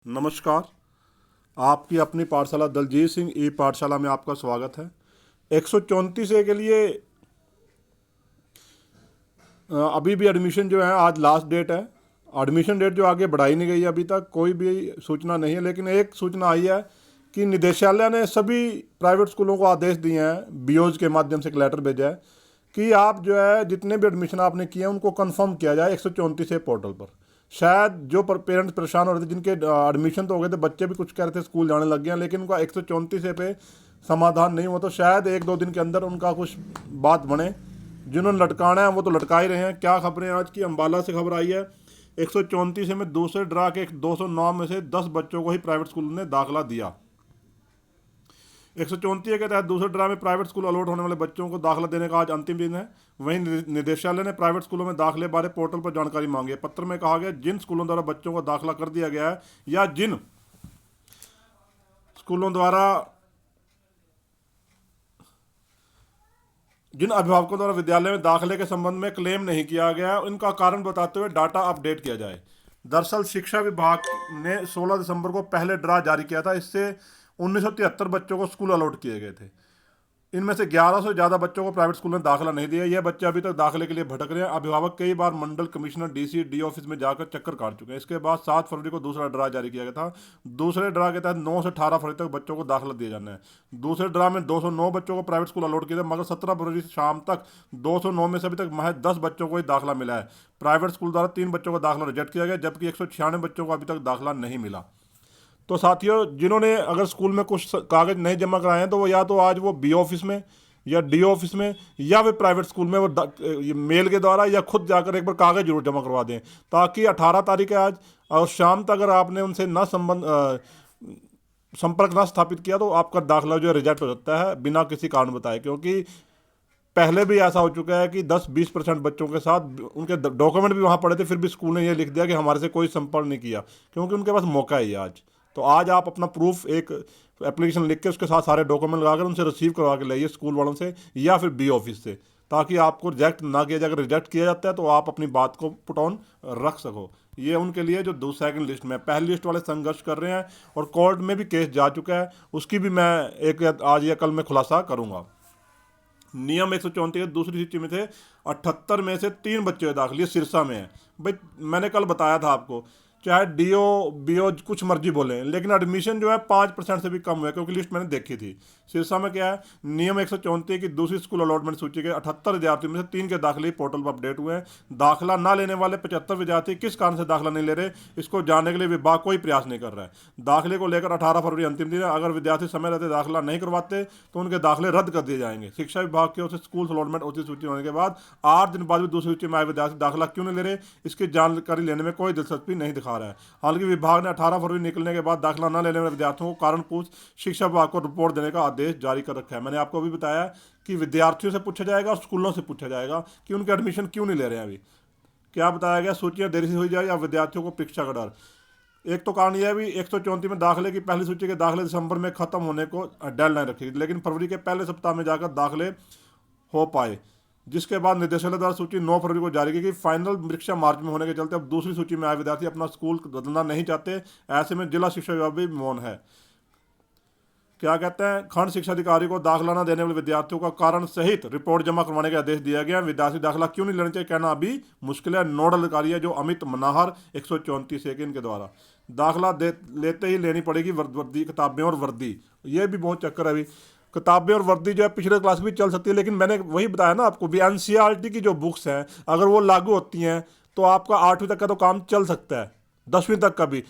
नमस्कार। आपकी अपनी पाठशाला दलजीत सिंह ई पाठशाला में आपका स्वागत है। 134 ए के लिए अभी भी एडमिशन जो है, आज लास्ट डेट है। एडमिशन डेट जो आगे बढ़ाई नहीं गई, अभी तक कोई भी सूचना नहीं है। लेकिन एक सूचना आई है कि निदेशालय ने सभी प्राइवेट स्कूलों को आदेश दिए हैं, बीओज के माध्यम से एक लेटर भेजा है कि आप जो है जितने भी एडमिशन आपने किए हैं उनको कंफर्म किया जाए 134 ए पोर्टल पर। शायद जो पेरेंट्स परेशान हो रहे थे, जिनके एडमिशन तो हो गए थे, बच्चे भी कुछ कह रहे थे स्कूल जाने लग गए हैं, लेकिन उनका 134 ए पे समाधान नहीं हुआ, तो शायद एक दो दिन के अंदर उनका कुछ बात बने। जिन्होंने लटकाना है वो तो लटका ही रहे हैं। क्या खबरें आज की, अम्बाला से खबर आई है 134 में दूसरे ड्रा के 209 में से 10 बच्चों को ही प्राइवेट स्कूल ने दाखिला दिया। 134 के तहत दूसरे ड्रा में प्राइवेट स्कूल अलॉट होने वाले बच्चों को दाखिला देने का आज अंतिम दिन है। वहीं निदेशालय ने प्राइवेट स्कूलों में दाखिले बारे पोर्टल पर जानकारी मांगी है। पत्र में कहा गया, जिन स्कूलों द्वारा बच्चों को दाखिला कर दिया गया है या जिन स्कूलों द्वारा जिन अभिभावकों द्वारा विद्यालय में दाखिले के संबंध में क्लेम नहीं किया गया, उनका कारण बताते हुए डाटा अपडेट किया जाए। दरअसल शिक्षा विभाग ने 16 दिसंबर को पहले ड्रा जारी किया था। इससे 1973 बच्चों को स्कूल अलॉट किए गए थे। इनमें से 1100 से ज़्यादा बच्चों को प्राइवेट स्कूल में दाखिला नहीं दिया। ये बच्चे अभी तक दाखिले के लिए भटक रहे हैं। अभिभावक कई बार मंडल कमिश्नर, डीसी, डी ऑफिस में जाकर चक्कर काट चुके हैं। इसके बाद 7 फरवरी को दूसरा ड्रा जारी किया गया था। दूसरे ड्रा के तहत 9 से 18 फरवरी तक बच्चों को दाखिला दिया जाना है। दूसरे ड्रा में 209 बच्चों को प्राइवेट स्कूल अलॉट किया था, मगर 17 फरवरी से शाम तक 209 में से अभी तक महज 10 बच्चों को ही दाखिला मिला है। प्राइवेट स्कूल द्वारा 3 बच्चों का दाखिला रिजेक्ट किया गया, जबकि 196 बच्चों को अभी तक दाखिला नहीं मिला। तो साथियों, जिन्होंने अगर स्कूल में कुछ कागज नहीं जमा कराए हैं, तो वो या तो आज वो बी ऑफिस में या डी ऑफिस में या वे प्राइवेट स्कूल में वो मेल के द्वारा या खुद जाकर एक बार कागज जरूर जमा करवा दें, ताकि 18 तारीख है आज, और शाम तक अगर आपने उनसे ना संपर्क ना स्थापित किया तो आपका दाखिला जो है रिजेक्ट हो सकता है बिना किसी कारण बताए। क्योंकि पहले भी ऐसा हो चुका है कि 10-20% बच्चों के साथ उनके डॉक्यूमेंट भी वहाँ पड़े थे, फिर भी स्कूल ने ये लिख दिया कि हमारे से कोई संपर्क नहीं किया, क्योंकि उनके पास मौका है आज। तो आज आप अपना प्रूफ एक एप्लीकेशन लिख के उसके साथ सारे डॉक्यूमेंट लगाकर उनसे रिसीव करवा के लाइए, स्कूल वालों से या फिर बी ऑफिस से, ताकि आपको रिजेक्ट ना किया जाए। अगर रिजेक्ट किया जाता है तो आप अपनी बात को पुट ऑन रख सको। ये उनके लिए जो सेकंड लिस्ट में, पहली लिस्ट वाले संघर्ष कर रहे हैं और कोर्ट में भी केस जा चुका है, उसकी भी मैं एक आज या कल में खुलासा करूँगा। नियम 134 दूसरी सूची में थे 78 में से 3 बच्चे दाखिले सिरसा में है। भाई मैंने कल बताया था आपको, चाहे डीओ बीओ कुछ मर्जी बोले, लेकिन एडमिशन जो है 5% से भी कम हुआ, क्योंकि लिस्ट मैंने देखी थी। सिरसा में क्या है, नियम 134 की दूसरी स्कूल अलॉटमेंट सूची के 78 विद्यार्थियों में से 3 के दाखिले पोर्टल पर अपडेट हुए हैं। दाखिला ना लेने वाले 75 विद्यार्थी किस कारण से दाखिला नहीं ले रहे, इसको जानने के लिए विभाग कोई प्रयास नहीं कर रहा है। दाखिले को लेकर 18 फरवरी अंतिम दिन है। अगर विद्यार्थी समय रहते दाखिला नहीं करवाते तो उनके दाखिले रद्द कर दिए जाएंगे। शिक्षा विभाग की ओर से स्कूल अलॉटमेंट उसी सूची होने के बाद 8 दिन बाद भी दूसरी सूची में आए विद्यार्थी दाखिला क्यों नहीं ले रहे, इसकी जानकारी लेने में कोई दिलचस्पी नहीं दिखा रहा है। हालांकि विभाग ने 18 फरवरी निकलने के बाद दाखिला न लेने वाले विद्यार्थियों को कारण पूछ शिक्षा विभाग को रिपोर्ट देने का आदेश जारी कर रखा है। मैंने आपको भी बताया कि विद्यार्थियों से पूछा जाएगा और स्कूलों से पूछा जाएगा कि उनके एडमिशन क्यों नहीं ले रहे हैं। अभी क्या बताया गया, सूचियां देरी से हुई जाए या विद्यार्थियों को परीक्षा का डर। एक तो कारण यह भी 134 में दाखिले की पहली सूची के दाखिले दिसंबर में खत्म होने को डेडलाइन रखी, लेकिन फरवरी के पहले सप्ताह में जाकर दाखिले हो पाए, जिसके बाद निदेशालय द्वारा सूची 9 फरवरी को जारी की गई। फाइनल परीक्षा मार्च में होने के चलते अब दूसरी सूची में आए विद्यार्थी अपना स्कूल बदलना नहीं चाहते। ऐसे में जिला शिक्षा विभाग भी मौन है। क्या कहते हैं, खंड शिक्षा अधिकारी को दाखिला न देने वाले विद्यार्थियों का कारण सहित रिपोर्ट जमा करवाने का आदेश दिया गया। विद्यार्थी दाखिला क्यों नहीं लेना चाहिए, कहना अभी मुश्किल है। नोडल अधिकारी है जो अमित मनाहर 134 सेकंड के द्वारा दाखिला लेते ही लेनी पड़ेगी वर्दी, किताबें और वर्दी। ये भी बहुत चक्कर है। अभी किताबें और वर्दी जो है पिछले क्लास भी चल सकती है, लेकिन मैंने वही बताया ना आपको भी, एनसीईआरटी की जो बुक्स हैं अगर वो लागू होती हैं तो आपका 8वीं तक का तो काम चल सकता है, 10वीं तक का भी।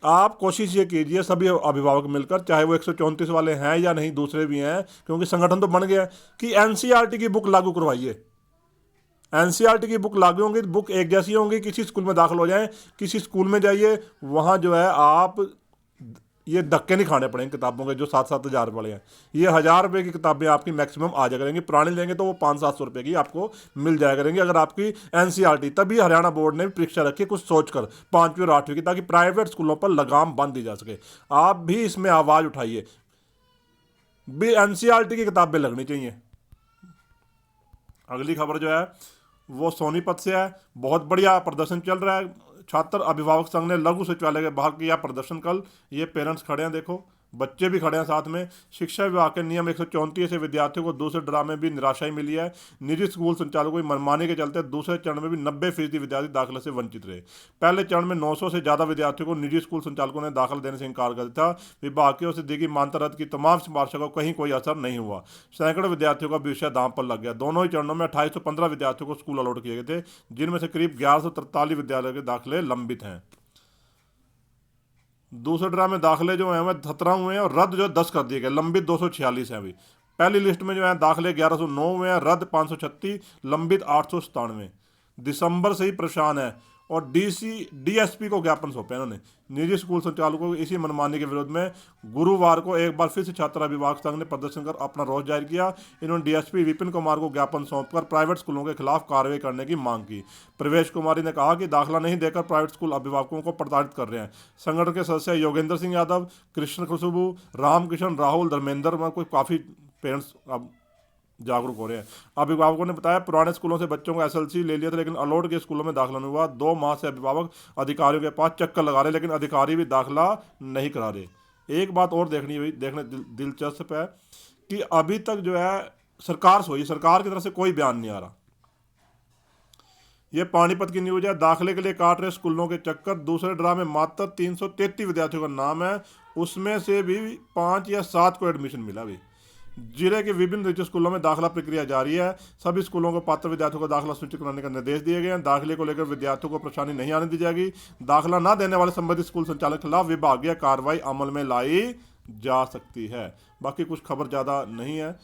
आप कोशिश ये कीजिए सभी अभिभावक मिलकर, चाहे वो 134 वाले हैं या नहीं, दूसरे भी हैं, क्योंकि संगठन तो बन गया है, कि एनसीईआरटी की बुक लागू करवाइए। एनसीईआरटी की बुक लागू होंगी, बुक एक जैसी होंगी। किसी स्कूल में दाखिल हो जाएं, किसी स्कूल में जाइए, वहाँ जो है आप ये धक्के नहीं खाने पड़ेंगे किताबों के जो 7-7 हज़ार वाले हैं। ये 1000 रुपये की किताबें आपकी मैक्सिमम आ जाया करेंगी। पुरानी लेंगे तो वो 500-700 रुपये की आपको मिल जाया करेंगी, अगर आपकी एनसीईआरटी। तभी हरियाणा बोर्ड ने भी परीक्षा रखी कुछ सोचकर 5वीं और 8वीं की, ताकि प्राइवेट स्कूलों पर लगाम बांध दी जा सके। आप भी इसमें आवाज़ उठाइए, भी एनसीईआरटी की किताबें लगनी चाहिए। अगली खबर जो है वो सोनीपत से है। बहुत बढ़िया प्रदर्शन चल रहा है छात्र अभिभावक संघ ने लघु सचिवालय के बाहर किया प्रदर्शन कल। ये पेरेंट्स खड़े हैं, देखो बच्चे भी खड़े हैं साथ में। शिक्षा विभाग के नियम 134 से विद्यार्थियों को दूसरे ड्रा में भी निराशा ही मिली है। निजी स्कूल संचालकों की मनमानी के चलते दूसरे चरण में भी 90% विद्यार्थी दाखिले से वंचित रहे। पहले चरण में 900 से ज़्यादा विद्यार्थियों को निजी स्कूल संचालकों ने दाखिला देने से इनकार कर दिया था। विभाग की ओर से दी गई मान्यता रद्द की तमाम सिफारिशों का कहीं कोई असर नहीं हुआ। सैकड़ों विद्यार्थियों का विषय दांव पर लग गया। दोनों ही चरणों में 2815 विद्यार्थियों को स्कूल अलॉट किए गए थे, जिनमें से करीब 1143 विद्यालयों के दाखिले लंबित हैं। दूसरे ड्रा में दाखिले जो हैं वह 17 हुए हैं और रद्द जो 10 कर दिए गए। लंबित 246 हैं। अभी पहली लिस्ट में जो है दाखिले 1109 हुए हैं, रद्द 536, लंबित 897। दिसंबर से ही परेशान है और डीएसपी को ज्ञापन सौंपे इन्होंने। निजी स्कूल संचालकों की इसी मनमानी के विरोध में गुरुवार को एक बार फिर से छात्र अभिभावक संघ ने प्रदर्शन कर अपना रोष जाहिर किया। इन्होंने डीएसपी विपिन कुमार को ज्ञापन सौंपकर प्राइवेट स्कूलों के खिलाफ कार्रवाई करने की मांग की। प्रवेश कुमारी ने कहा कि दाखिला नहीं देकर प्राइवेट स्कूल अभिभावकों को प्रताड़ित कर रहे हैं। संगठन के सदस्य योगेंद्र सिंह यादव, कृष्ण खुशबू, रामकिशन, राहुल, धर्मेंद्र में कोई काफ़ी पेरेंट्स अब जागरूक हो रहे हैं। अभिभावकों ने बताया पुराने स्कूलों से बच्चों को एसएलसी ले लिया था, लेकिन अलॉट के स्कूलों में दाखिला नहीं हुआ। 2 माह से अभिभावक अधिकारियों के पास चक्कर लगा रहे, लेकिन अधिकारी भी दाखिला नहीं करा रहे। एक बात और देखने दिलचस्प है कि अभी तक जो है सरकार की तरफ से कोई बयान नहीं आ रहा। ये पानीपत की न्यूज है। दाखिले के लिए काट रहे स्कूलों के चक्कर। दूसरे ड्रा में मात्र 333 विद्यार्थियों का नाम है, उसमें से भी 5 या 7 को एडमिशन मिला। अभी जिले के विभिन्न निजी स्कूलों में दाखिला प्रक्रिया जारी है। सभी स्कूलों को पात्र विद्यार्थियों को दाखिला सुनिश्चित कराने का निर्देश दिए गए हैं। दाखिले को लेकर विद्यार्थियों को परेशानी नहीं आने दी जाएगी। दाखिला न देने वाले संबंधित स्कूल संचालक के खिलाफ विभागीय कार्रवाई अमल में लाई जा सकती है। बाकी कुछ खबर ज़्यादा नहीं है।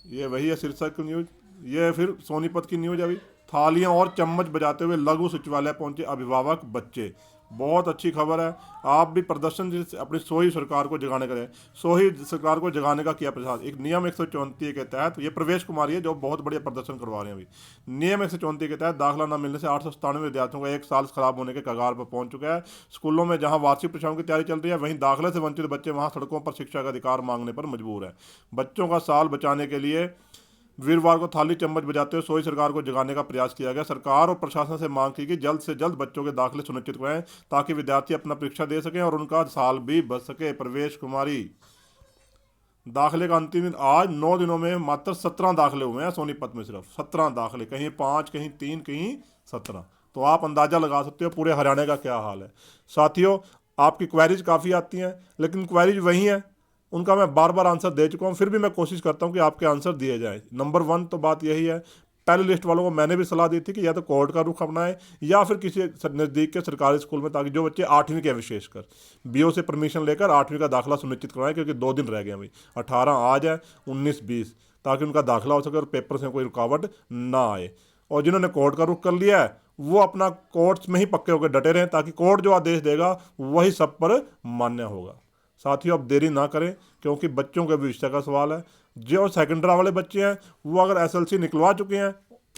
ये वही है शीर्षक न्यूज। ये फिर सोनीपत की न्यूज। अभी थालियां और चम्मच बजाते हुए लघु सचिवालय पहुंचे अभिभावक बच्चे। बहुत अच्छी खबर है। आप भी प्रदर्शन अपनी सोई सरकार को जगाने करें। सोई सरकार को जगाने का किया प्रयास। एक नियम 134 के तहत, ये प्रवेश कुमारी है जो बहुत बढ़िया प्रदर्शन करवा रहे हैं। अभी नियम 134 के तहत दाखिला न मिलने से 897 विद्यार्थियों का 1 साल खराब होने के कगार पर पहुंच चुका है। स्कूलों में जहां वार्षिक परीक्षाओं की तैयारी चल रही है, वहीं दाखिले से वंचित बच्चे वहां सड़कों पर शिक्षा का अधिकार मांगने पर मजबूर है। बच्चों का साल बचाने के लिए वीरवार को थाली चम्मच बजाते हुए सोई सरकार को जगाने का प्रयास किया गया। सरकार और प्रशासन से मांग की कि जल्द से जल्द बच्चों के दाखिले सुनिश्चित कराएं, ताकि विद्यार्थी अपना परीक्षा दे सकें और उनका साल भी बच सके। प्रवेश कुमारी। दाखिले का अंतिम दिन आज। 9 दिनों में मात्र 17 दाखिले हुए हैं सोनीपत में। सिर्फ 17 दाखिले, कहीं 5, कहीं 3, कहीं 17। तो आप अंदाज़ा लगा सकते हो पूरे हरियाणा का क्या हाल है। साथियों, आपकी क्वेरीज काफ़ी आती हैं, लेकिन क्वेरीज वही हैं, उनका मैं बार बार आंसर दे चुका हूँ। फिर भी मैं कोशिश करता हूँ कि आपके आंसर दिए जाएं। नंबर 1 तो बात यही है, पहली लिस्ट वालों को मैंने भी सलाह दी थी कि या तो कोर्ट का रुख अपनाएं या फिर किसी नज़दीक के सरकारी स्कूल में, ताकि जो बच्चे 8वीं के विशेषकर बीओ से परमिशन लेकर 8वीं का दाखिला सुनिश्चित करवाएं, क्योंकि 2 दिन रह गए अभी। 18 आज है, 19, 20, ताकि उनका दाखिला हो सके और पेपर से कोई रुकावट ना आए। और जिन्होंने कोर्ट का रुख कर लिया है वो अपना कोर्ट्स में ही पक्के होकर डटे रहें, ताकि कोर्ट जो आदेश देगा वही सब पर मान्य होगा। साथियों, अब देरी ना करें, क्योंकि बच्चों के भविष्य का सवाल है। जो सेकेंडरी वाले बच्चे हैं वो अगर एसएलसी निकलवा चुके हैं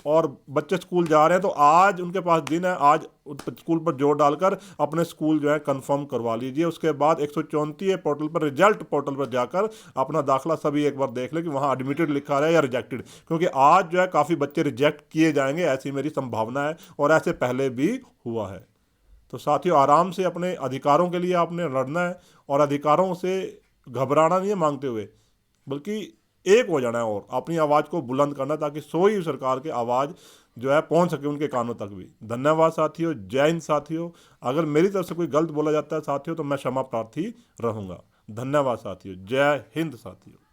और बच्चे स्कूल जा रहे हैं, तो आज उनके पास दिन है। आज स्कूल पर जोर डालकर अपने स्कूल जो है कंफर्म करवा लीजिए। उसके बाद 134 पोर्टल पर, रिजल्ट पोर्टल पर जाकर अपना दाखिला सभी एक बार देख लें कि वहाँ एडमिटेड लिखा रहा है या रिजेक्टेड, क्योंकि आज जो है काफ़ी बच्चे रिजेक्ट किए जाएंगे, ऐसी मेरी संभावना है और ऐसे पहले भी हुआ है। तो साथियों, आराम से अपने अधिकारों के लिए आपने लड़ना है और अधिकारों से घबराना नहीं है मांगते हुए, बल्कि एक हो जाना है और अपनी आवाज़ को बुलंद करना, ताकि सोई सरकार की आवाज़ जो है पहुंच सके उनके कानों तक भी। धन्यवाद साथियों। जय हिंद साथियों। अगर मेरी तरफ से कोई गलत बोला जाता है साथियों, तो मैं क्षमा प्रार्थी रहूँगा। धन्यवाद साथियों। जय हिंद साथियों।